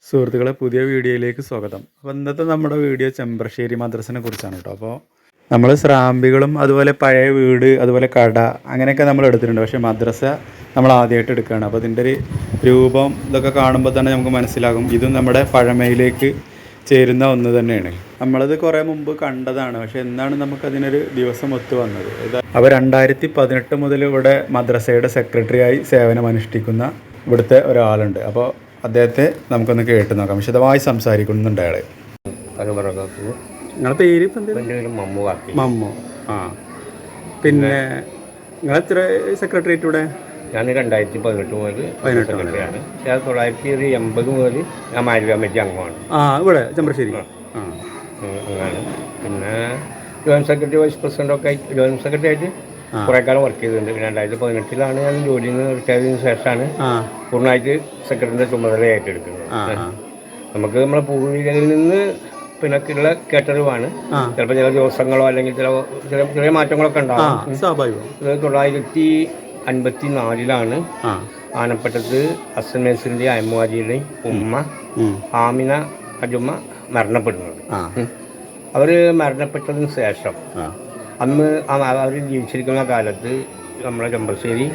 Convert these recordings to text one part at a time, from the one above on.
സുഹൃത്തുക്കളെ, പുതിയ വീഡിയോയിലേക്ക് സ്വാഗതം. അപ്പോൾ ഇന്നത്തെ നമ്മുടെ വീഡിയോ ചെമ്പ്രശ്ശേരി മദ്രസിനെ കുറിച്ചാണ് കേട്ടോ. അപ്പോൾ നമ്മൾ സ്രാമ്പികളും അതുപോലെ പഴയ വീട് അതുപോലെ കട അങ്ങനെയൊക്കെ നമ്മൾ എടുത്തിട്ടുണ്ട്. പക്ഷേ മദ്രസ നമ്മൾ ആദ്യമായിട്ട് എടുക്കുകയാണ്. അപ്പോൾ ഇതിൻ്റെ ഒരു രൂപം ഇതൊക്കെ കാണുമ്പോൾ തന്നെ നമുക്ക് മനസ്സിലാകും ഇതും നമ്മുടെ പഴമയിലേക്ക് ചേരുന്ന ഒന്ന് തന്നെയാണ്. നമ്മളത് കുറേ മുമ്പ് കണ്ടതാണ്, പക്ഷേ എന്താണ് നമുക്കതിനൊരു ദിവസം ഒത്തു വന്നത്. അപ്പോൾ 2018 മുതൽ ഇവിടെ മദ്രസയുടെ സെക്രട്ടറിയായി സേവനമനുഷ്ഠിക്കുന്ന ഇവിടുത്തെ ഒരാളുണ്ട്. അപ്പോൾ അദ്ദേഹത്തെ നമുക്കൊന്ന് കേട്ട് നോക്കാം. വിശദമായി സംസാരിക്കുന്നുണ്ട് അയാൾ. നിങ്ങളുടെ പേര് ഇപ്പം മമ്മു. ആ, പിന്നെ നിങ്ങൾ എത്ര സെക്രട്ടേറിയറ്റ് ഇവിടെ? ഞാൻ 2018 മുതൽ സെക്രട്ടറിയാണ്. 1980 മുതൽ ഞാൻ മാരി കമ്മിറ്റി അംഗമാണ്. ഇവിടെ ചെമ്പ്രശ്ശേരി അംഗമാണ്. പിന്നെ ജോയിൻറ്റ് സെക്രട്ടറി വൈസ് പ്രസിഡൻ്റൊക്കെ ആയിട്ട് ജോയിൻറ്റ് സെക്രട്ടറി ആയിട്ട് കുറേ കാലം വർക്ക് ചെയ്തിട്ടുണ്ട്. 2018 ഞാൻ ജോലിയിൽ നിന്ന് റിട്ടയർ ചെയ്തതിന് ശേഷമാണ് പൂർണ്ണമായിട്ട് സെക്രട്ടറിൻ്റെ ചുമതല ഏറ്റെടുക്കുന്നത്. നമുക്ക് നമ്മളെ പൂർവികരിൽ നിന്ന് പിന്നെ ഉള്ള കേട്ടറിവാണ്. ചിലപ്പോൾ ചില ദിവസങ്ങളോ അല്ലെങ്കിൽ ചെറിയ മാറ്റങ്ങളൊക്കെ ഉണ്ടാകും. സ്വാഭാവികം. 1954 ആനപ്പറ്റത്ത് അസൻ മേസിൻ്റെയും അയമുവാജിയുടെയും ഉമ്മ ആമിന അജുമ്മ മരണപ്പെടുന്നത്. അവർ മരണപ്പെട്ടതിന് ശേഷം അന്ന് അവർ ജീവിച്ചിരിക്കുന്ന കാലത്ത് നമ്മുടെ ചെമ്പ്രശ്ശേരി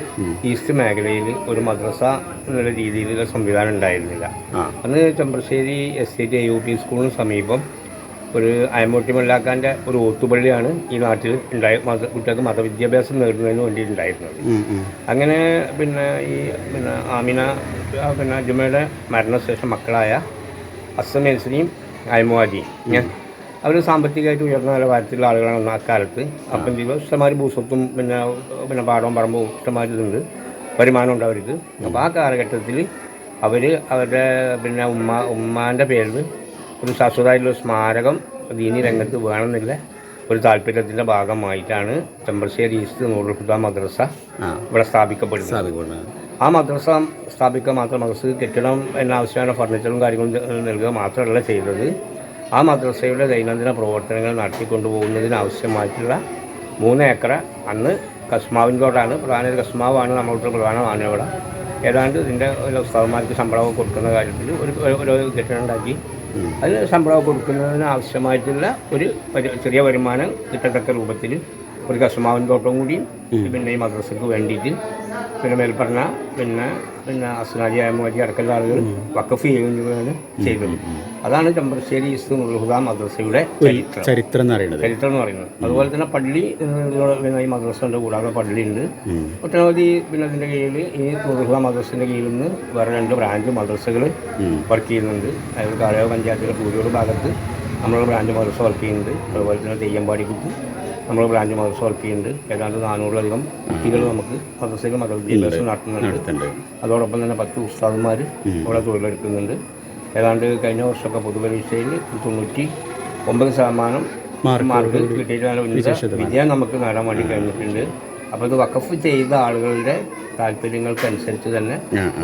ഈസ്റ്റ് മേഖലയിൽ ഒരു മദ്രസ എന്നുള്ള രീതിയിലുള്ള സംവിധാനം ഉണ്ടായിരുന്നില്ല. അന്ന് ചെമ്പ്രശ്ശേരി എസ്റ്റേറ്റ് AUP സ്കൂളിന് സമീപം ഒരു അയമൂട്ടി മല്ലാക്കാൻ്റെ ഒരു ഓത്തുപള്ളിയാണ് ഈ നാട്ടിൽ കുട്ടികൾക്ക് മതവിദ്യാഭ്യാസം നേടുന്നതിന് വേണ്ടിയിട്ടുണ്ടായിരുന്നത്. അങ്ങനെ പിന്നെ ആമിന അജുമയുടെ മരണശേഷം മക്കളായ അസമേസിനെയും അയമുവാജിയും അവർ സാമ്പത്തികമായിട്ട് ഉയർന്ന നിലവാരത്തിലുള്ള ആളുകളാണ് അക്കാലത്ത്. അപ്പം ഇഷ്ടമാതിരി ഭൂസ്വത്തും പിന്നെ പാടവും പറമ്പും ഇഷ്ടമാതിരി ഇതുണ്ട്, വരുമാനം ഉണ്ട് അവർക്ക്. അപ്പോൾ ആ കാലഘട്ടത്തിൽ അവർ അവരുടെ ഉമ്മാൻ്റെ പേരിൽ ഒരു ശാശ്വതമായിട്ടുള്ള സ്മാരകം ദീനി രംഗത്ത് വേണമെന്നില്ല ഒരു താല്പര്യത്തിൻ്റെ ഭാഗമായിട്ടാണ് ചെമ്പ്രശ്ശേരി ഈസ്റ്റ് നൂറുൽ ഹുദ മദ്രസ ഇവിടെ സ്ഥാപിക്കപ്പെടുന്നത്. ആ മദ്രസ സ്ഥാപിക്കുക മാത്രം, മദ്രസ കെട്ടിടം എന്നാവശ്യമായ ഫർണിച്ചറും കാര്യങ്ങളും നൽകുക മാത്രമല്ല ചെയ്തത്, ആ മദ്രസയുടെ ദൈനംദിന പ്രവർത്തനങ്ങൾ നടത്തിക്കൊണ്ടുപോകുന്നതിനാവശ്യമായിട്ടുള്ള 3 ഏക്കർ അന്ന് കസ്മാവിൻകോട്ടാണ് പ്രധാന കസ്മാവാണ് നമ്മൾക്ക് പ്രധാന മാനവിടെ. ഏതാണ്ട് ഇതിൻ്റെ ഉസ്താദന്മാർക്ക് ശമ്പളമൊക്കെ കൊടുക്കുന്ന കാര്യത്തിൽ ഒരു കെട്ടിടം ഉണ്ടാക്കി അതിന് ശമ്പളമൊക്കെ കൊടുക്കുന്നതിന് ആവശ്യമായിട്ടുള്ള ഒരു ചെറിയ വരുമാനം കിട്ടത്തക്ക രൂപത്തിൽ ഒരു കസ്മാവിൻകോട്ടവും കൂടി പിന്നെ ഈ മദ്രസയ്ക്ക് വേണ്ടിയിട്ട് പിന്നെ മേൽപ്പറഞ്ഞ പിന്നെ അസ്നാജി അയമുവാജി അടക്കമുള്ള ആളുകൾ വഖഫ് ചെയ്യുകയാണ് ചെയ്തത്. അതാണ് ചെമ്പ്രശ്ശേരി ഈസ്റ്റ് നൂറുൽ ഹുദ മദ്രസയുടെ ചരിത്രം എന്ന് പറയുന്നത്. അതുപോലെ തന്നെ പള്ളി ഈ മദ്രസയുടെ കൂടാതെ പള്ളിയുണ്ട്. ഒട്ടനവധി പിന്നെ അതിൻ്റെ കീഴിൽ ഈ നൂറുൽ ഹുദ മദ്രസയുടെ കീഴിൽ നിന്ന് വേറെ 2 ബ്രാഞ്ച് മദ്രസകൾ വർക്ക് ചെയ്യുന്നുണ്ട്. അതായത് കാളയോ പഞ്ചായത്തിലെ കൂരിയോട് ഭാഗത്ത് നമ്മൾ ബ്രാഞ്ച് മദ്രസ വർക്ക് ചെയ്യുന്നുണ്ട്. അതുപോലെ തന്നെ തെയ്യമ്പാടിക്കുത്ത് നമ്മൾ ബ്രാഞ്ച് മദ്രസ വർക്ക് ചെയ്യുന്നുണ്ട്. ഏതാണ്ട് 400-ലധികം കുട്ടികൾ നമുക്ക് മദ്രസയിൽ മതവിദ്യാഭ്യാസം നടത്തുന്നുണ്ട്. അതോടൊപ്പം തന്നെ 10 ഉസ്താദന്മാർ അവിടെ തൊഴിലെടുക്കുന്നുണ്ട്. ഏതാണ്ട് കഴിഞ്ഞ വർഷമൊക്കെ പൊതുപരീക്ഷയിൽ 99% മാർക്ക് കിട്ടിയിട്ട് വിജയം നമുക്ക് നേടാൻ വേണ്ടി കഴിഞ്ഞിട്ടുണ്ട്. അപ്പോൾ ഇത് വഖഫ് ചെയ്ത ആളുകളുടെ താല്പര്യങ്ങൾക്കനുസരിച്ച് തന്നെ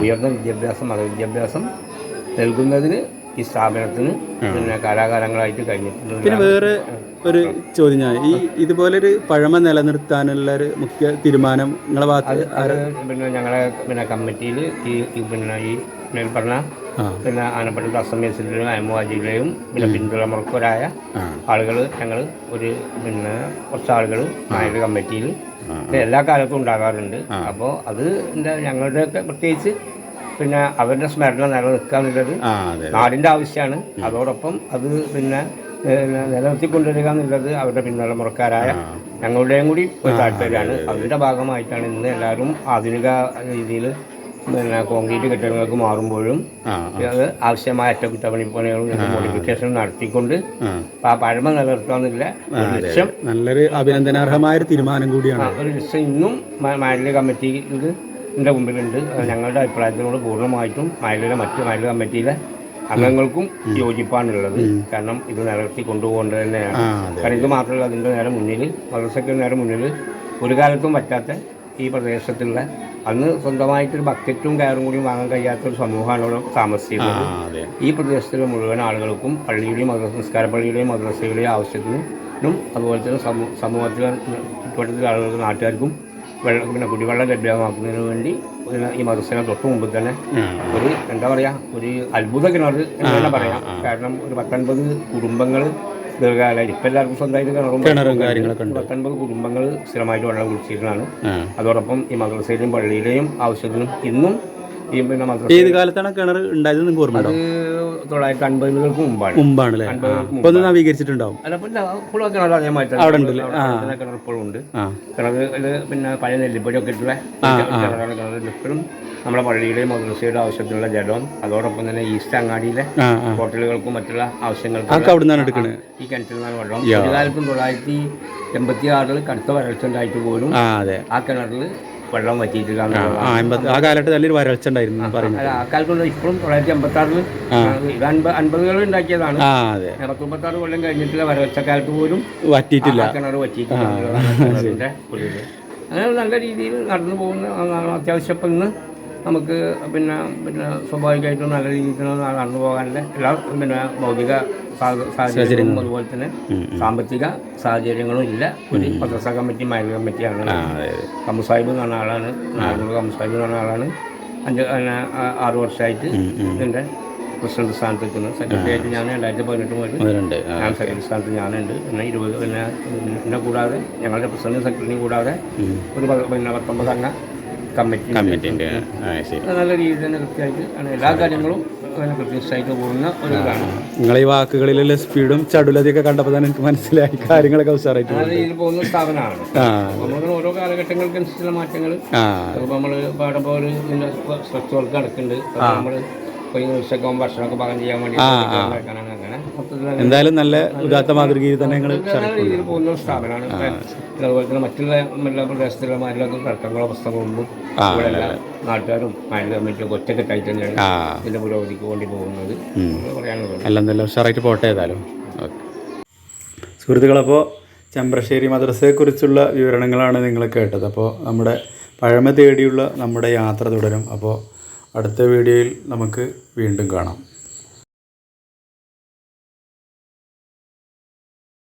ഉയർന്ന വിദ്യാഭ്യാസം മതവിദ്യാഭ്യാസം നൽകുന്നതിന് ഈ സ്ഥാപനത്തിന് പിന്നെ കാലാകാലങ്ങളായിട്ട് കഴിഞ്ഞിട്ടുണ്ട്. പിന്നെ വേറെ ഒരു ചോദ്യം, ഞാൻ ഇതുപോലൊരു പഴമ നിലനിർത്താനുള്ള ഒരു മുഖ്യ തീരുമാനം നിങ്ങളെ ഭാഗത്ത് ഞങ്ങളെ കമ്മിറ്റിയിൽ ഈ പറഞ്ഞ ആനപ്പറ്റത്ത് അസമേസിൻ്റെയും അയമുവാജിയുടെയും പിന്തുണമുറക്കരായ ആളുകൾ ഞങ്ങൾ കുറച്ച് ആളുകൾ നായക കമ്മിറ്റിയിൽ എല്ലാ കാലത്തും ഉണ്ടാകാറുണ്ട്. അപ്പോൾ അത് ഞങ്ങളുടെയൊക്കെ പ്രത്യേകിച്ച് അവരുടെ സ്മരണ നിലനിൽക്കുക എന്നുള്ളത് നാടിൻ്റെ ആവശ്യമാണ്. അതോടൊപ്പം അത് നിലനിർത്തിക്കൊണ്ടുവരിക എന്നുള്ളത് അവരുടെ പിന്തുണമുറക്കാരായ ഞങ്ങളുടെയും കൂടി ഒരു താല്പര്യമാണ്. അതിൻ്റെ ഭാഗമായിട്ടാണ് ഇന്ന് എല്ലാവരും ആധുനിക രീതിയിൽ കോൺക്രീറ്റ് കെട്ടിടങ്ങൾക്ക് മാറുമ്പോഴും അത് ആവശ്യമായ അറ്റകുറ്റപ്പണിപ്പണികളും മോഡിഫിക്കേഷൻ നടത്തിക്കൊണ്ട് ആ പഴമ നിലനിർത്താന്നില്ല ഒരു ലക്ഷ്യം. നല്ലൊരു അഭിനന്ദനാർഹമായ തീരുമാനം കൂടിയാണ്. ഒരു ലക്ഷ്യം ഇന്നും മാലിന്യ കമ്മിറ്റിക്ക് മുമ്പിലുണ്ട്. ഞങ്ങളുടെ അഭിപ്രായത്തിനോട് പൂർണ്ണമായിട്ടും മറ്റ് മാലിന്യ കമ്മിറ്റിയിലെ അംഗങ്ങൾക്കും യോജിപ്പാണുള്ളത്. കാരണം ഇത് നിലനിർത്തി കൊണ്ടുപോകേണ്ടത് തന്നെയാണ്. കാരണം ഇത് മാത്രമല്ല, അതിൻ്റെ നേരെ മുന്നിൽ മദ്രസയ്ക്ക് നേരെ മുന്നിൽ ഒരു കാലത്തും പറ്റാത്ത ഈ പ്രദേശത്തുള്ള അന്ന് സ്വന്തമായിട്ടൊരു ബക്കറ്റും കയറും കൂടി വാങ്ങാൻ കഴിയാത്തൊരു സമൂഹമാണ് ഇവിടെ താമസിക്കുന്നത്. ഈ പ്രദേശത്തുള്ള മുഴുവൻ ആളുകൾക്കും പള്ളിയുടെയും നിസ്കാര പള്ളിയുടെയും മദ്രസയുടെയും ആവശ്യത്തിനും അതുപോലെ തന്നെ സമൂഹത്തിലെ ചുറ്റുവട്ടത്തിലെ ആളുകൾക്ക് നാട്ടുകാർക്കും കുടിവെള്ളം ലഭ്യമാക്കുന്നതിന് വേണ്ടി ഈ മദ്രസേനെ തൊട്ട് മുമ്പ് തന്നെ ഒരു എന്താ പറയുക ഒരു അത്ഭുത കിണർ എന്ന് തന്നെ പറയാം. കാരണം ഒരു 19 കുടുംബങ്ങൾ ദീർഘകാലം ഇപ്പം എല്ലാവർക്കും സ്വന്തമായിട്ട് കിണറും കാര്യങ്ങളൊക്കെ ഉണ്ട്. 19 കുടുംബങ്ങൾ സ്ഥിരമായിട്ട് വെള്ളം കുടിച്ചിരുന്നതാണ്. അതോടൊപ്പം ഈ മദ്രസയിലെയും പള്ളിയിലെയും ആവശ്യത്തിനും ഇന്നും ഈ പിന്നെ മദ്രസ ഏത് കാലത്താണ് കിണർ ഉണ്ടായത് നിങ്ങൾക്ക് ഓർമ്മയുണ്ടോ? 950-കൾക്ക് മുമ്പാണ് അല്ലേ? അപ്പോൾ അത് നവീകരിച്ചിട്ടുണ്ടാവും. അല്ല പിന്നെ ഇപ്പോഴും കിണർ അതേമാതിരി കിണർ ഇപ്പോഴും ഉണ്ട്. കിണറിൽ പിന്നെ പഴയ നെല്ലിപ്പൊടിയൊക്കെ ഇട്ടുള്ള കിണറാണ്. കിണറിൽ ഇപ്പോഴും നമ്മുടെ പള്ളിയുടെയും മദ്രസയുടെ ആവശ്യത്തിനുള്ള ജലവും അതോടൊപ്പം തന്നെ ഈസ്റ്റ് അങ്ങാടിയിലെ ഹോട്ടലുകൾക്കും മറ്റുള്ള ആവശ്യങ്ങൾക്കും ഈ കിണറ്റിൽ നിന്നാണ് വെള്ളം. ഒരു കാലത്തും 986 കടുത്ത വരൾച്ച ഉണ്ടായിട്ട് പോലും ആ കിണറിൽ വെള്ളം വറ്റിയിട്ടില്ല. ആ കാലത്ത് നല്ലൊരു വരൾച്ച ഉണ്ടായിരുന്നു. ആ കാലത്ത് ഇപ്പോഴും 986 ഇത് 50-കളിൽ ഉണ്ടാക്കിയതാണ്. 96 കൊല്ലം കഴിഞ്ഞിട്ടുള്ള വരൾച്ച കാലത്ത് പോലും വറ്റിയിട്ടില്ല, കിണർ വറ്റിയിട്ടില്ല. അങ്ങനെ നല്ല രീതിയിൽ നടന്നു പോകുന്ന അത്യാവശ്യം ഇപ്പം ഇന്ന് നമുക്ക് പിന്നെ സ്വാഭാവികമായിട്ടും നല്ല രീതിയിൽ നടന്നു പോകാനുള്ള എല്ലാ പിന്നെ ഭൗതിക സാഹചര്യങ്ങളും അതുപോലെ തന്നെ സാമ്പത്തിക സാഹചര്യങ്ങളും ഇല്ല. ഒരു മദ്രസ കമ്മിറ്റി മൈൽ കമ്മിറ്റിയാണ്. കമ്മുസാഹിബ് എന്ന് പറഞ്ഞ ആളാണ്, കമ്മുസാഹിബ് എന്ന് പറഞ്ഞ ആളാണ് 6 വർഷമായിട്ട് ഇതിൻ്റെ പ്രസിഡന്റ് സ്ഥാനത്ത് നിൽക്കുന്നത്. സെക്രട്ടറി ആയിട്ട് ഞാൻ 2018 മുതൽ ഞാൻ സെക്രട്ടറി സ്ഥാനത്ത് ഞാനുണ്ട്. പിന്നെ 20 പിന്നെ കൂടാതെ ഞങ്ങളുടെ പ്രസിഡന്റ് സെക്രട്ടറിയും കൂടാതെ ഒരു 19 അംഗ കമ്മിറ്റിൻ്റെ നല്ല രീതിയിൽ തന്നെ കൃത്യമായിട്ട് എല്ലാ കാര്യങ്ങളും അങ്ങനെ കൃത്യമായിട്ട് പോകുന്ന ഒരു ഇതാണ്. നിങ്ങളെ ഈ വാക്കുകളിലുള്ള സ്പീഡും ചടുലതയൊക്കെ കണ്ടപ്പോൾ തന്നെ എനിക്ക് മനസ്സിലായി കാര്യങ്ങളൊക്കെ ഉഷാറായിട്ട് നല്ല രീതിയിൽ പോകുന്ന സ്ഥാപനമാണ്. നമ്മൾ ഓരോ കാലഘട്ടങ്ങൾക്കനുസരിച്ചുള്ള മാറ്റങ്ങൾ നമ്മൾ പാടുമ്പോൾ ഒരു സ്ട്രെച്ച് വർക്ക് നടക്കുന്നുണ്ട്. നമ്മൾ ഉച്ചക്കും ഭക്ഷണമൊക്കെ പാകം ചെയ്യാൻ വേണ്ടി അങ്ങനെ എന്തായാലും നല്ല ഉദാത്ത മാതൃകയിൽ തന്നെ നല്ല രീതിയിൽ പോകുന്ന ഒരു സ്ഥാപനമാണ്. അതുപോലെ തന്നെ മറ്റുള്ള പ്രദേശത്തുള്ള മാരിലൊക്കെ തർക്കങ്ങളോ പുസ്തകങ്ങളൊന്നും ഇവിടെ നാട്ടുകാരും മൈൽ കമ്മിറ്റിയൊക്കെ ഒറ്റക്കെട്ടായിട്ട് തന്നെയാണ് ഇതിൻ്റെ പുരോഗതിക്ക് വേണ്ടി പോകുന്നത് പറയാനുള്ളത്. എല്ലാം ഉഷാറായിട്ട് പോട്ടെ. ഏതായാലും സുഹൃത്തുക്കളപ്പോൾ ചെമ്പ്രശ്ശേരി മദ്രസയെക്കുറിച്ചുള്ള വിവരണങ്ങളാണ് നിങ്ങൾ കേട്ടത്. അപ്പോൾ നമ്മുടെ പഴമ തേടിയുള്ള നമ്മുടെ യാത്ര തുടരും. അപ്പോൾ അടുത്ത വീഡിയോയിൽ നമുക്ക് വീണ്ടും കാണാം.